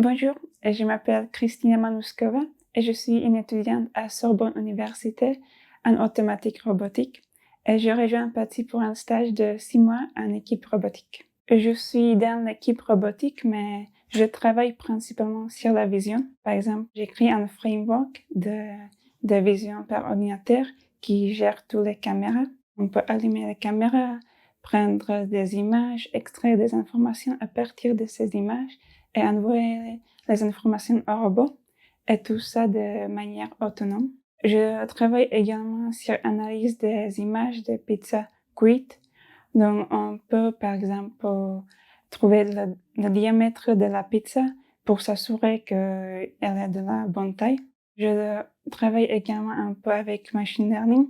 Bonjour, je m'appelle Kristina Manuskova et je suis une étudiante à Sorbonne Université en automatique robotique et je rejoins Patsy pour un stage de 6 mois en équipe robotique. Je suis dans l'équipe robotique, mais je travaille principalement sur la vision. Par exemple, j'écris un framework de vision par ordinateur qui gère toutes les caméras. On peut allumer les caméras, prendre des images, extraire des informations à partir de ces images et envoyer les informations au robot, et tout ça de manière autonome. Je travaille également sur l'analyse des images de pizza cuites. Donc, on peut, par exemple, trouver le diamètre de la pizza pour s'assurer qu'elle est de la bonne taille. Je travaille également un peu avec machine learning.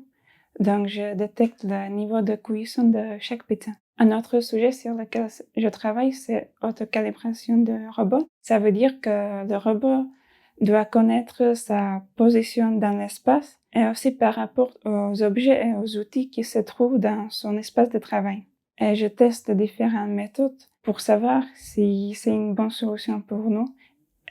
Donc, je détecte le niveau de cuisson de chaque pizza. Un autre sujet sur lequel je travaille, c'est l'autocalibration de robot. Ça veut dire que le robot doit connaître sa position dans l'espace et aussi par rapport aux objets et aux outils qui se trouvent dans son espace de travail. Et je teste différentes méthodes pour savoir si c'est une bonne solution pour nous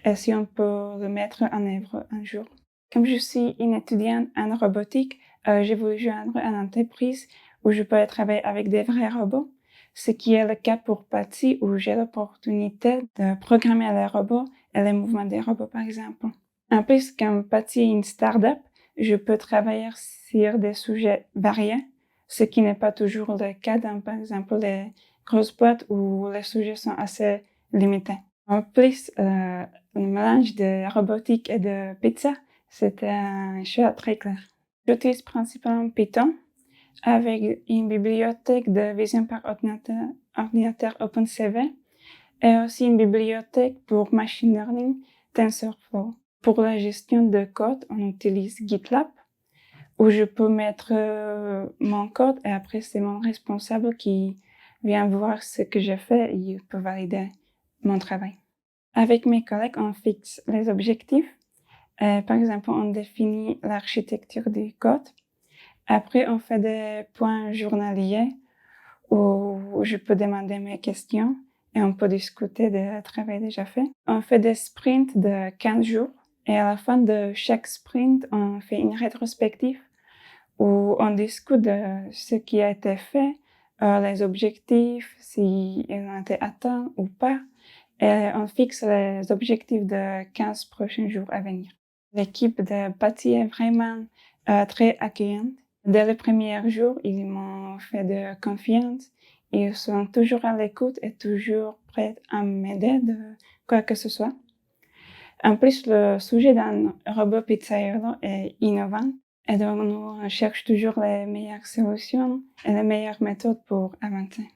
et si on peut le mettre en œuvre un jour. Comme je suis une étudiante en robotique, j'ai voulu joindre une entreprise où je peux travailler avec des vrais robots, ce qui est le cas pour Patsy, où j'ai l'opportunité de programmer les robots et les mouvements des robots, par exemple. En plus, comme Patsy est une start-up, je peux travailler sur des sujets variés, ce qui n'est pas toujours le cas dans, par exemple, les grosses boîtes où les sujets sont assez limités. En plus, le mélange de robotique et de pizza, c'était un choix très clair. J'utilise principalement Python avec une bibliothèque de vision par ordinateur OpenCV et aussi une bibliothèque pour machine learning TensorFlow. Pour la gestion de code, on utilise GitLab où je peux mettre mon code et après c'est mon responsable qui vient voir ce que j'ai fait et il peut valider mon travail. Avec mes collègues, on fixe les objectifs. Par exemple, on définit l'architecture du code. Après, on fait des points journaliers où je peux demander mes questions et on peut discuter du travail déjà fait. On fait des sprints de 15 jours et à la fin de chaque sprint, on fait une rétrospective où on discute de ce qui a été fait, les objectifs, s'ils ont été atteints ou pas. Et on fixe les objectifs de 15 prochains jours à venir. L'équipe de Patsy est vraiment très accueillante. Dès le premier jour, ils m'ont fait de confiance. Ils sont toujours à l'écoute et toujours prêts à m'aider de quoi que ce soit. En plus, le sujet d'un robot pizzaiolo est innovant. Et donc, nous, on cherche toujours les meilleures solutions et les meilleures méthodes pour avancer.